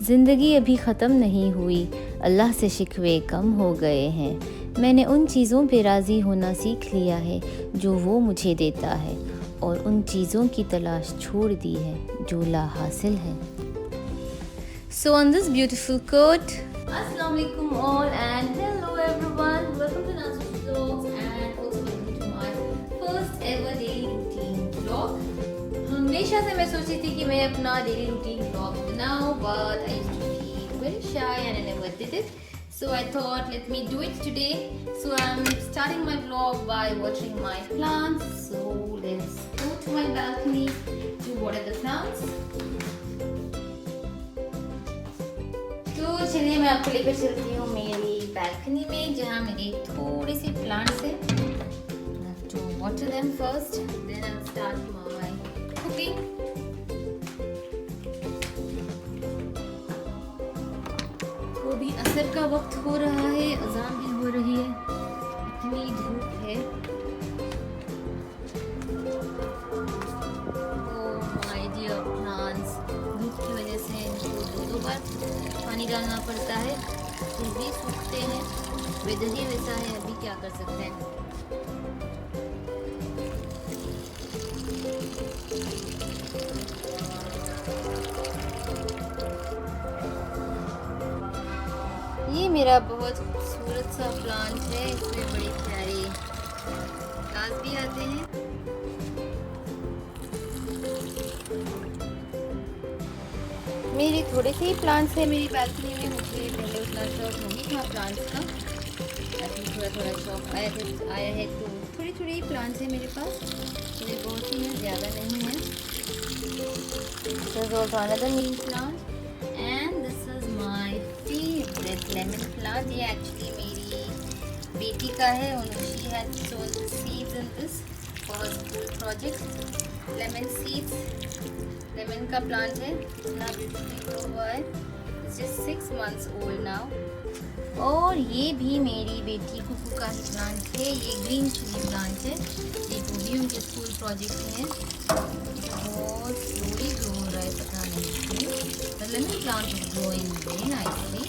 ज़िंदगी अभी ख़त्म नहीं हुई, अल्लाह से शिकवे कम हो गए हैं। मैंने उन चीज़ों पे राज़ी होना सीख लिया है जो वो मुझे देता है, और उन चीज़ों की तलाश छोड़ दी है जो ला हासिल है। So on this beautiful quote, Assalamu alaikum all and hello everyone. Welcome to Nazu's Vlogs and also welcome to my first ever daily routine vlog. हमेशा से मैं सोचती थी कि मैं अपना डेली रूटीन व्लॉग बनाऊं, but I used to be very shy and I never did it. So I thought let me do it today. So I'm starting my vlog by watering my plants. So let's go to my balcony to water the plants. तो चलिए मैं आपको लेकर चलती हूँ मेरी balcony में, जहाँ मेरी थोड़ी सी plants है. I have to water them first, then I'll start my cooking. तो भी असर का वक्त हो रहा है, अज़ान भी हो रही है, इतनी धूप है. माय डियर प्लांट्स, धूप की वजह से इनको दो बार पानी डालना पड़ता है, फिर भी सूखते हैं. वेदर ही वैसा है, अभी क्या कर सकते हैं. ये मेरा बहुत खूबसूरत सा प्लांट है, इसमें बड़ी प्यारी फ्लावर्स भी आते हैं. मेरे थोड़े से ही प्लांट्स हैं मेरी बालकनी में. मुझे पहले उतना शौक नहीं था प्लांट्स का, अभी थोड़ा थोड़ा शौक आया है. तो थोड़ी थोड़ी ही प्लांट्स हैं मेरे पास, मुझे बहुत ही है, ज़्यादा नहीं है. This is also another neem plant and this is my favorite lemon plant. ये एक्चुअली मेरी बेटी का है, और she had sown the seeds in this for her school project. Lemon seeds, lemon का प्लांट है, इतना ब्यूटीफुल ग्रो हुआ है. It's just 6 months old now. और ये भी मेरी बेटी कुकू का ही प्लांट है. ये ग्रीन चिली प्लांट है, ये वो भी उनके स्कूल प्रोजेक्ट में है. बहुत स्लोली ग्रो हो रहा है, पता नहीं क्यों. The lemon plant is growing very nicely.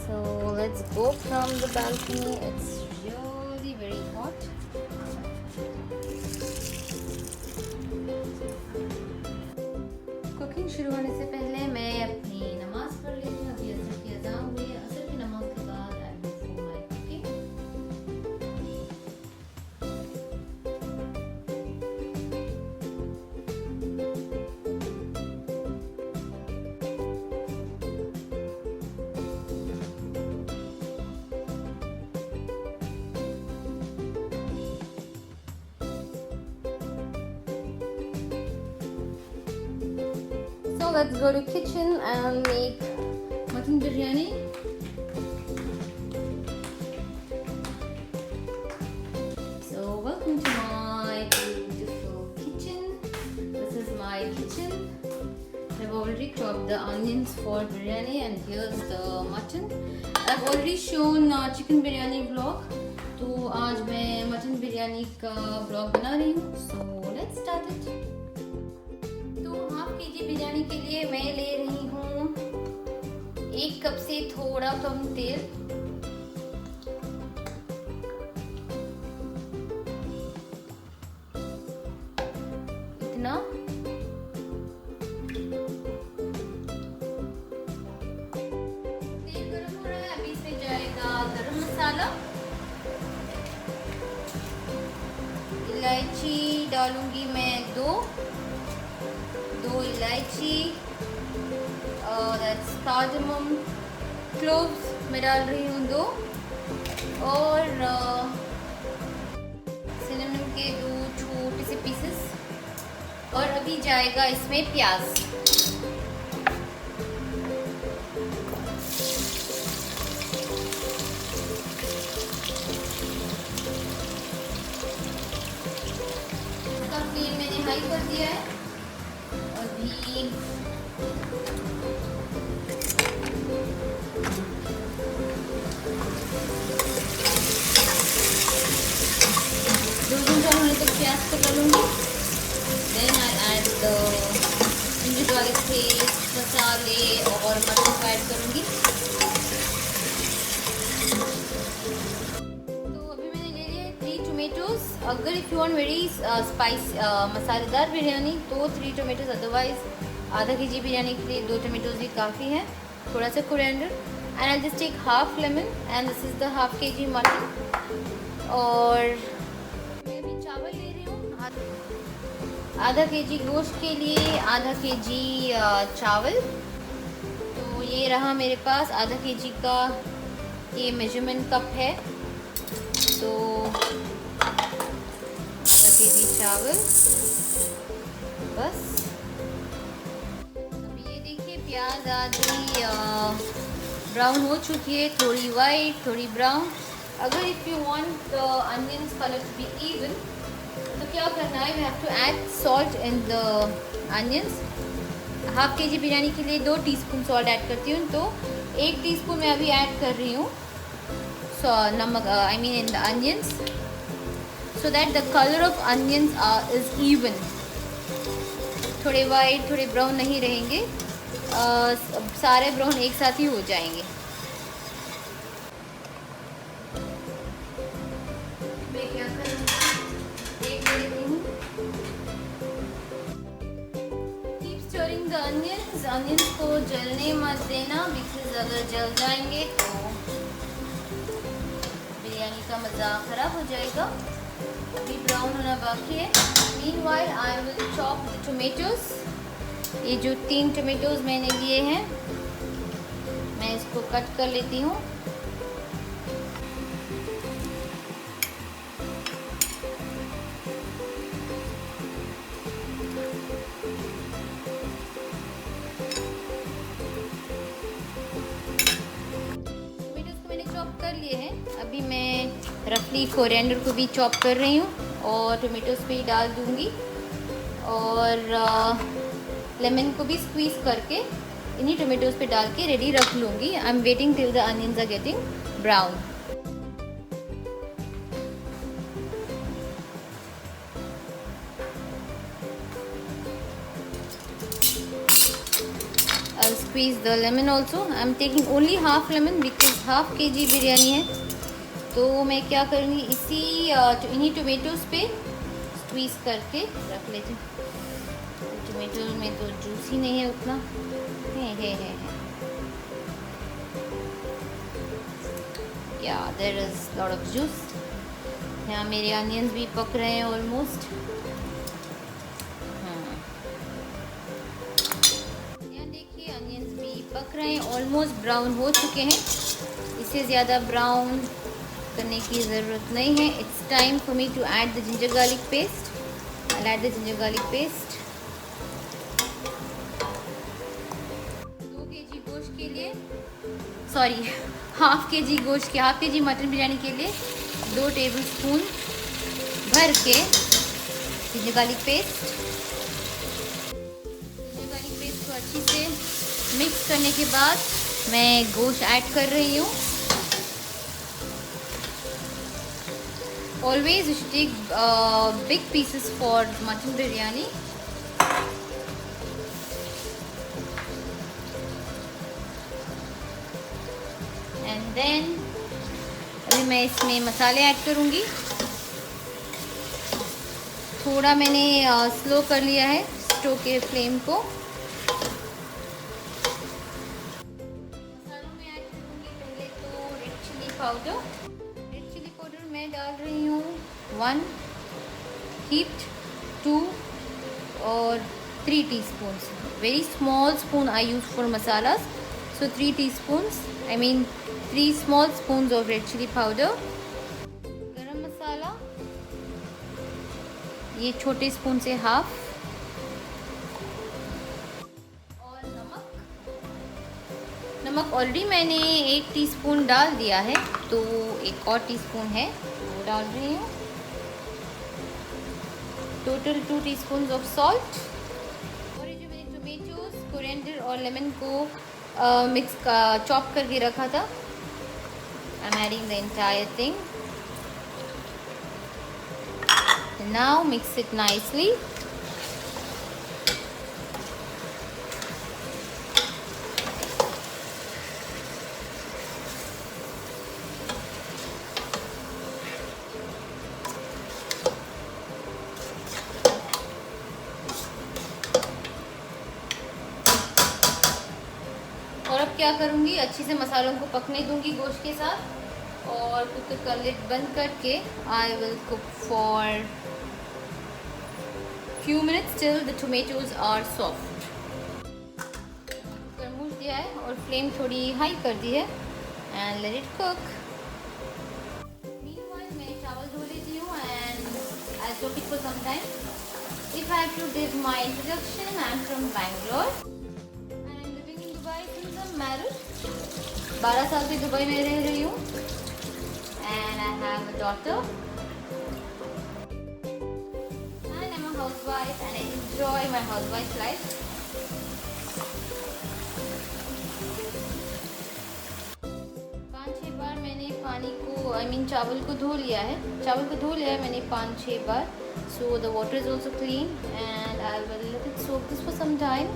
So let's go from the balcony. It's really very hot. Cooking शुरू होने से पहले मैं अपनी नमाज पढ़ लेती हूँ. अभी असर की अज़ान हुई है. असर की नमाज के बाद I will do my cooking. So let's go to kitchen and make mutton biryani. So welcome to my beautiful kitchen. This is my kitchen. I've already chopped the onions for biryani and here's the mutton. I've already shown chicken biryani vlog. तो आज मैं mutton biryani का vlog बना रही हूँ. So let's start it. Half KG biryani के लिए मैं ले रही हूँ 1 कप से थोड़ा कम तेल. इतना. तेल गरम हो रहा है, अभी इसमें जाएगा गरम मसाला. इलायची डालूंगी मैं 2 इलायची, दैट्स कार्डमम. क्लोव्स मैं डाल रही हूँ 2, और सिनेमन के 2 छोटे से पीसेस. और अभी जाएगा इसमें प्याज. इसका फ्लेम मैंने हाई कर दिया है. अभी प्याज को डालूंगी. देन आई अगर if you want very spice मसालेदार बिरयानी तो 3 टोमेटोज़, अदरवाइज आधा केजी बिरयानी के लिए 2 टोमेटोज़ भी काफ़ी हैं। थोड़ा सा coriander and I just take half lemon and this is the half KG mutton. और मैं अभी चावल ले रही हूँ आधा केजी गोश्त के लिए आधा केजी चावल। तो ये रहा मेरे पास आधा केजी का ये मेजरमेंट कप है। तो आधा केजी चावल बस। अब ये देखिए प्याज आधी ब्राउन हो चुकी है, थोड़ी वाइट थोड़ी ब्राउन। अगर if you want the onions colour to be even तो क्या करना है, we have to add salt in the onions. Half KG biryani के लिए 2 टीस्पून सॉल्ट ऐड करती हूँ, तो 1 टीस्पून मैं अभी ऐड कर रही हूँ नमक, I mean in the onions, so that the colour of onions is even. थोड़े वाइट थोड़े ब्राउन नहीं रहेंगे, सारे ब्राउन एक साथ ही हो जाएंगे। मैं क्या करूँगी, एक ले लेती हूँ। कीप स्टरिंग द अनियंस को जलने मत देना, बिकॉज अगर जल जाएंगे तो बिरयानी का मज़ा ख़राब हो जाएगा। अभी ब्राउन होना बाकी है। Meanwhile I will chop the tomatoes. ये जो 3 टोमेटोज़ मैंने लिए हैं मैं इसको कट कर लेती हूँ। चॉप कर लिए हैं। अभी मैं रफली कोरिएंडर को भी चॉप कर रही हूँ और टोमेटोज़ पे ही डाल दूँगी और लेमन को भी स्क्वीज़ करके इन्हीं टोमेटोज़ पे डाल के रेडी रख लूँगी। I am waiting till the onions are getting brown. I'll squeeze the lemon also. I'm taking only half lemon because half kg biryani है। तो मैं क्या करूँगी, इन्हीं टोमेटोज़ पे स्क्वीज़ करके रख लेती हूँ। टोमेटो में तो जूस ही नहीं है उतना, है। Yeah, there is lot of juice। यहाँ मेरे अनियंस भी पक रहे हैं ऑलमोस्ट। पक रहे हैं, ऑलमोस्ट ब्राउन हो चुके हैं। इससे ज़्यादा ब्राउन करने की ज़रूरत नहीं है। It's time for me to add the ginger garlic paste. I add the ginger garlic paste 2 KG गोश्त के लिए, sorry half KG mutton biryani के लिए 2 टेबलस्पून भर के जिंजर गार्लिक पेस्ट को अच्छी से मिक्स करने के बाद मैं गोश्त ऐड कर रही हूँ। Always you should take big pieces for mutton biryani. And then अभी मैं इसमें मसाले ऐड करूँगी। थोड़ा मैंने स्लो कर लिया है स्टोव के फ्लेम को। रेड चिली पाउडर मैं डाल रही हूँ 1 हीप्ड, 2 और 3 teaspoons. Very small spoon I use for masalas, so 3 teaspoons, I mean 3 small spoons of red chilli powder. गरम मसाला ये छोटे स्पून से हाफ, नमक ऑलरेडी मैंने 1 टीस्पून डाल दिया है, तो 1 और टीस्पून है वो डाल रही हूँ। Total 2 teaspoon of salt. और ये जो मैंने टोमेटोज, कोरिएंडर और लेमन को चॉप करके रखा था, I am adding the entire thing. Now mix it nicely. अब क्या करूँगी, अच्छे से मसालों को पकने दूँगी गोश्त के साथ, और कुकर का लिड बंद करके I will cook for few minutes till the tomatoes are soft। Cooker move दिया है और फ्लेम थोड़ी हाई कर दी है, and let it cook. Meanwhile मैं चावल धो लेती हूँ and I soak it for some time। If I have to give my introduction, I am from Bangalore and I am living in Dubai since I'm married। 12 साल से Dubai में रह रही हूँ and I have a daughter and I'm a housewife and I enjoy my housewife life। पाँच छः बार मैंने पानी को चावल को धो लिया है, मैंने 5-6 बार। So the water is also clean and I will let it soak this for some time।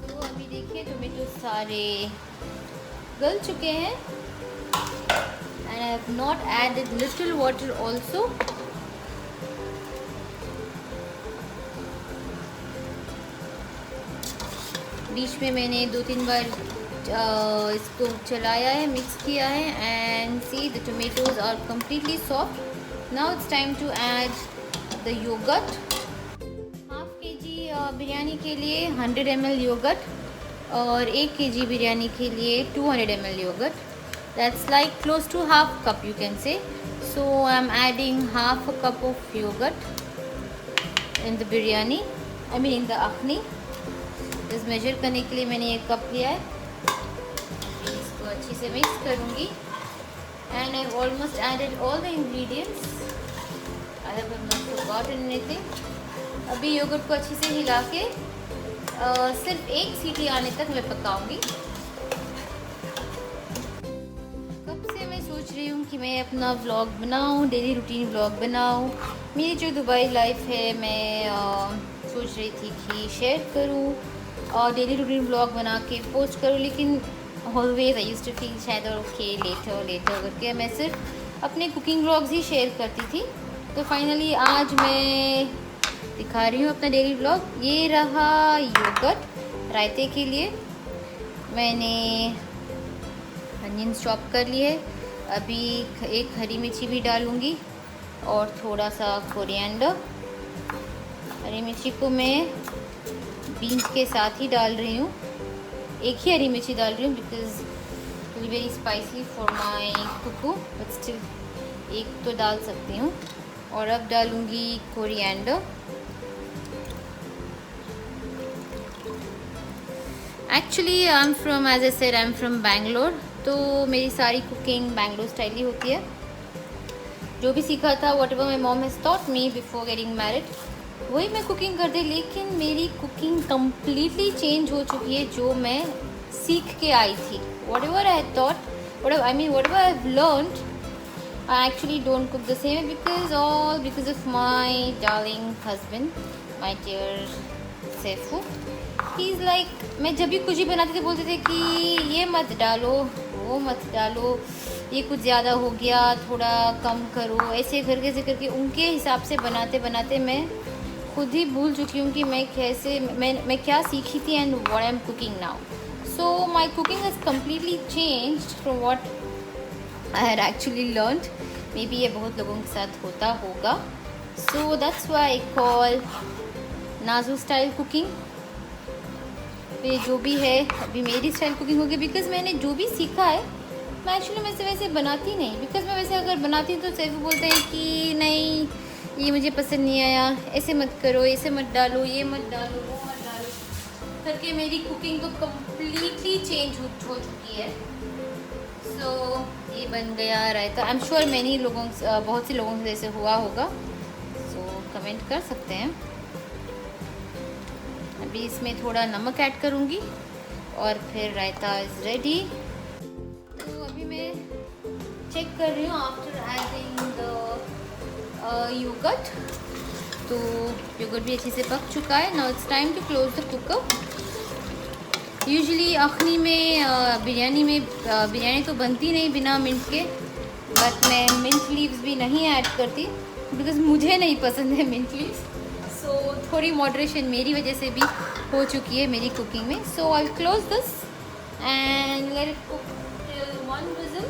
तो अभी देखिए टोमेटो सारे गल चुके हैं and I have not added little water also। बीच में मैंने 2-3 बार इसको चलाया है, मिक्स किया है, and see the tomatoes are completely soft. Now it's time to add the yogurt. Half KG biryani के लिए 100 ml योगर्ट और 1 kg बिरयानी के लिए 200 ml yogurt. That's like close to half cup you can say। So I'm adding half a cup of yogurt in the biryani, in the akhni। इस major करने के लिए मैंने 1 कप लिया है। इसको अच्छे से मिक्स करूँगी and I've almost added all the ingredients। I have not forgotten anything। अभी योगर्ट को अच्छे से हिला के सिर्फ 1 सीटी आने तक मैं पकाऊंगी। कब से मैं सोच रही हूँ कि मैं अपना व्लॉग बनाऊँ, डेली रूटीन व्लॉग बनाऊँ। मेरी जो दुबई लाइफ है मैं सोच रही थी कि शेयर करूँ और डेली रूटीन व्लॉग बना के पोस्ट करूँ, लेकिन always I used to feel शायद ओके लेटर करके मैं सिर्फ अपने कुकिंग व्लॉग्स ही शेयर करती थी। तो फाइनली आज मैं दिखा रही हूँ अपना डेली व्लॉग। ये रहा योगर्ट। रायते के लिए मैंने अनियंस चॉप कर लिए। अभी 1 हरी मिर्ची भी डालूँगी और थोड़ा सा कोरिएंडर। हरी मिर्ची को मैं बीन्स के साथ ही डाल रही हूँ, 1 ही हरी मिर्ची डाल रही हूँ because it will very spicy for my Kuku, but still 1 तो डाल सकती हूँ। और अब डालूँगी coriander. Actually I am from, as I said, I am from Bangalore. तो मेरी सारी कुकिंग बैंगलोर स्टाइल ही होती है। जो भी सीखा था, what ever my mom has taught me before getting married, वही मैं कुकिंग करती। लेकिन मेरी कुकिंग कम्प्लीटली चेंज हो चुकी है जो मैं सीख के आई थी। Whatever I thought, whatever I have learned, I actually don't cook the same because of my darling husband, my dear Saifu. He is like, मैं जब भी कुछ ही बनाती थी बोलते थे कि ये मत डालो, वो मत डालो, ये कुछ ज़्यादा हो गया, थोड़ा कम करो। ऐसे करके उनके हिसाब से बनाते बनाते मैं खुद ही भूल चुकी हूँ कि मैं क्या सीखी थी and what I am cooking now. So my cooking has completely changed from what I had actually learned. May be ये बहुत लोगों के साथ होता होगा। So that's why I call नाजू style cooking. ये जो भी है अभी मेरी स्टाइल कुकिंग होगी, बिकॉज मैंने जो भी सीखा है मैं एक्चुअली वैसे बनाती नहीं। बिकॉज मैं वैसे अगर बनाती हूँ तो सैफू बोलते हैं कि नहीं ये मुझे पसंद नहीं आया, ऐसे मत करो, ऐसे मत डालो, ये मत डालो, वो मत डालो करके मेरी कुकिंग तो कम्प्लीटली चेंज हो चुकी है। सो ये बन गया रायता। आई एम श्योर बहुत से लोगों से ऐसे हुआ होगा। सो कमेंट कर सकते हैं। अभी इसमें थोड़ा नमक ऐड करूँगी और फिर रायता इज़ रेडी। तो अभी मैं चेक कर रही हूँ आफ्टर एडिंग द योगर्ट। तो योगर्ट भी अच्छे से पक चुका है। Now it's time to close the cooker. Usually अखनी में बिरयानी तो बनती नहीं बिना मिंट के, बट मैं मिंट लीव्स भी नहीं ऐड करती बिकॉज मुझे नहीं पसंद है मिंट लीव्स। सो थोड़ी मॉडरेशन मेरी वजह से भी हो चुकी है मेरी कुकिंग में. So I will close this and let it cook till 1 whistle.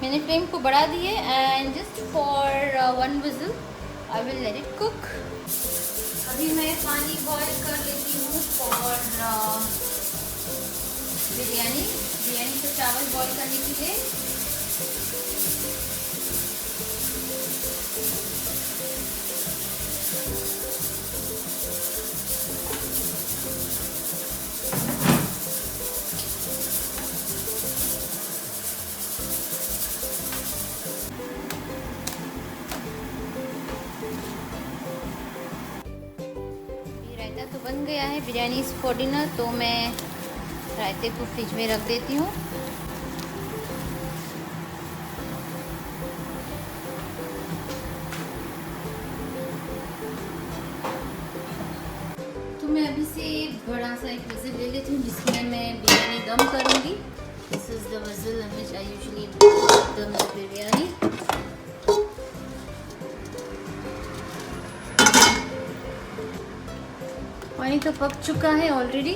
मैंने फ्लेम को बढ़ा दिए and just for 1 whistle I will let it cook. अभी मैं पानी बॉईल कर लेती हूँ फॉर बिरयानी से चावल बॉईल करने के लिए. तो बन गया है बिरयानी फॉर डिनर. तो मैं रायते को फ्रिज में रख देती हूँ. तो मैं अभी से बड़ा सा एक विजिल ले लेती हूँ जिसमें मैं बिरयानी दम करूँगी. This is the vigil in which I usually them the biryani. पानी तो पक चुका है ऑलरेडी,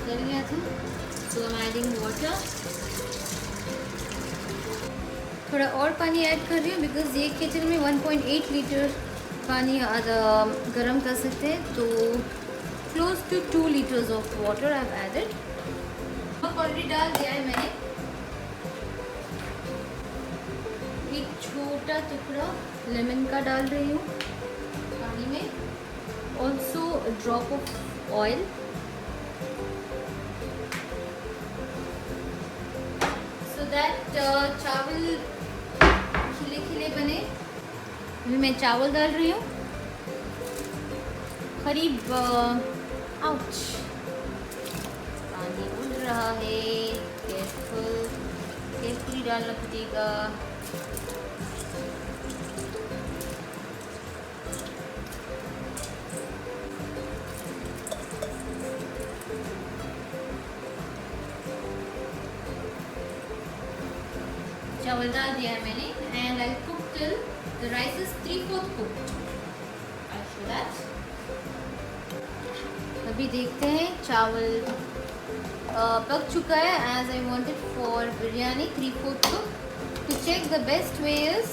कर लिया था. सो आई एम एडिंग वाटर. थोड़ा और पानी ऐड कर रही हूँ बिकॉज ये किचन में 1.8 लीटर पानी गरम कर सकते हैं. तो close to 2 litres of water I have added. Already डाल दिया है मैंने एक छोटा टुकड़ा लेमन का डाल रही हूँ पानी में. Also a drop of oil. So that चावल खिले खिले बने. अभी मैं चावल डाल रही हूँ करीब आउच. पानी उड़ रहा है. केयरफुली डालना पड़ेगा. चावल डाल दिया है मैंने and I cook till the rice is 3/4 cooked. I show that. अभी देखते हैं चावल पक चुका है as I wanted for biryani 3/4 cook. To check the best way is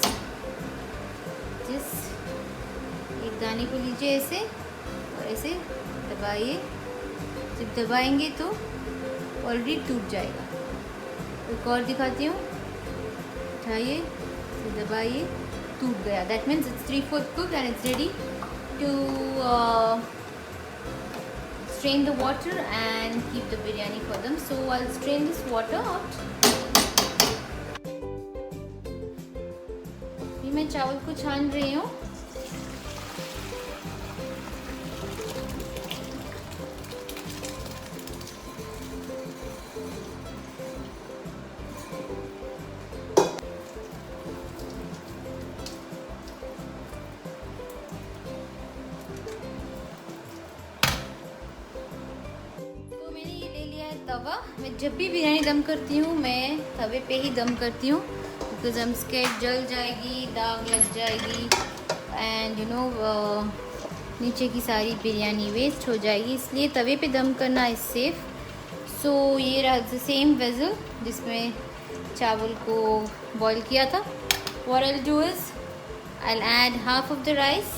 जिस एक दाने को लीजिए ऐसे और ऐसे दबाइए. जब दबाएंगे तो ऑलरेडी टूट जाएगा. एक और दिखाती हूँ. उठाइए, दबाइए, टूट गया. That means it's 3/4 cook and it's ready to strain the water and keep the biryani for them. So I'll strain this water out. अभी मैं चावल को छान रही हूँ. तवा. मैं जब भी बिरयानी दम करती हूँ मैं तवे पे ही दम करती हूँ बिकॉज आई एम स्कैर्ड जल जाएगी, दाग लग जाएगी एंड यू नो नीचे की सारी बिरयानी वेस्ट हो जाएगी. इसलिए तवे पे दम करना इज सेफ. सो ये रहा द सेम वेसल जिसमें चावल को बॉईल किया था. What I will do is I will add half of the rice.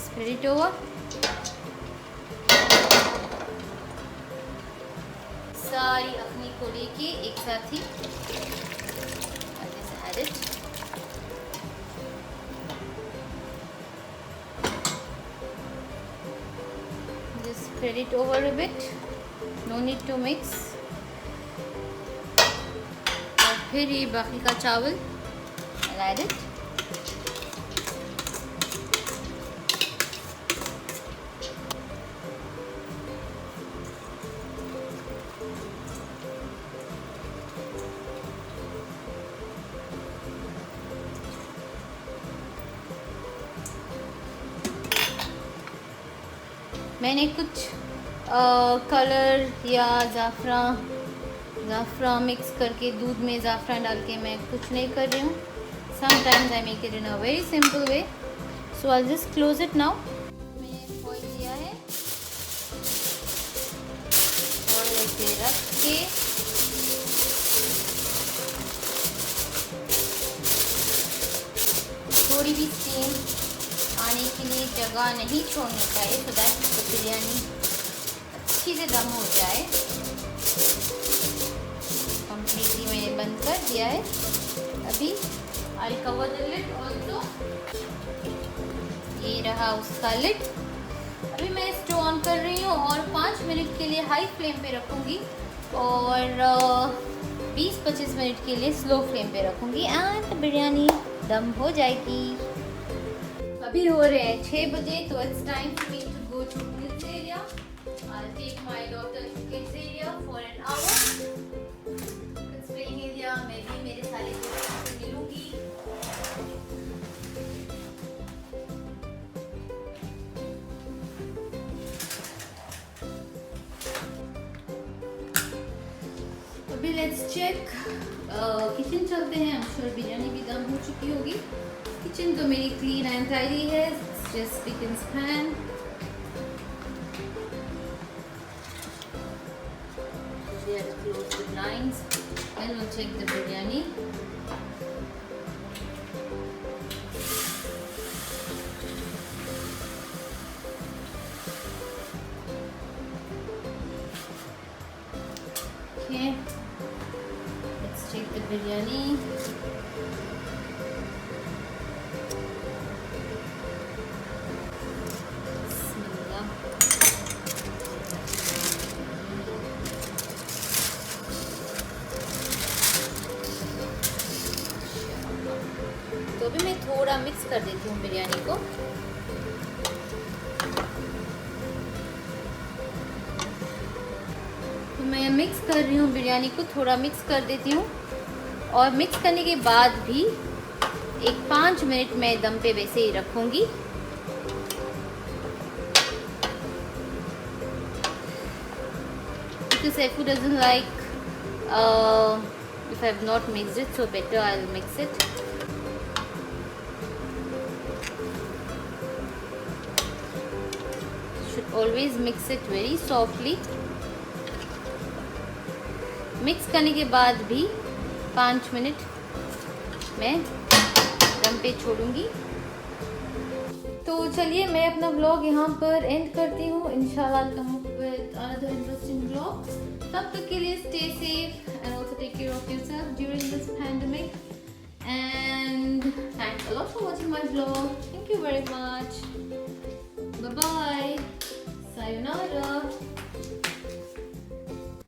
Spread it over. सारी अखनी को लेके एक साथ ही add it. Just spread it over a bit. No need to mix. और फिर ये बाकी का चावल I'll add it. मैंने कुछ कलर या ज़ाफ़रान मिक्स करके, दूध में ज़ाफ़रान डाल के मैं कुछ नहीं कर रही हूँ. Sometimes I make it in a very simple way. So I just close it now. मैंने फॉइल लिया है और ऐसे रख के थोड़ी भी स्टीम आने के लिए जगह नहीं छोड़नी चाहिए, सो दैट बिरयानी अच्छी से दम हो जाए. कंप्लीटली मैंने बंद कर दिया है. अभी I cover the lid also. ये रहा उसका लिड. अभी मैं स्टोव ऑन कर रही हूँ और 5 मिनट के लिए हाई फ्लेम पे रखूँगी और 20-25 मिनट के लिए स्लो फ्लेम पे रखूँगी एंड बिरयानी दम हो जाएगी. अभी हो रहे हैं 6 बजे, तो it's time for me to go to kids area. I'll take my daughter to kids area for an hour. Kids playing area में भी मेरे सारे दोस्तों से मिलूंगी. अभी लेट्स चेक किचन चलते हैं. I'm sure बिरयानी भी दम हो चुकी होगी. किचन तो मेरी क्लीन एंड टाइडी है. Just spick and span. We have to close the blinds and we'll check the biryani. Okay, let's check the biryani. तो भी मैं थोड़ा मिक्स कर देती हूँ बिरयानी को. तो मैं मिक्स कर रही हूँ बिरयानी को, थोड़ा मिक्स कर देती हूँ और मिक्स करने के बाद भी एक 5 मिनट मैं दम पे वैसे ही रखूँगी. Because Saifu doesn't like if I have not mixed it, so better I'll mix it. Should always mix it very softly. Mix करने के बाद भी 5 मिनट मैं दम पे छोड़ूंगी. तो चलिए मैं अपना व्लॉग यहाँ पर एंड करती हूँ. इंशाल्लाह I'll come up with another interesting vlog. तब तक के लिए stay safe and also take care of yourself during this pandemic. And thanks a lot for watching my vlog. Thank you very much. Bye bye. Sayonara.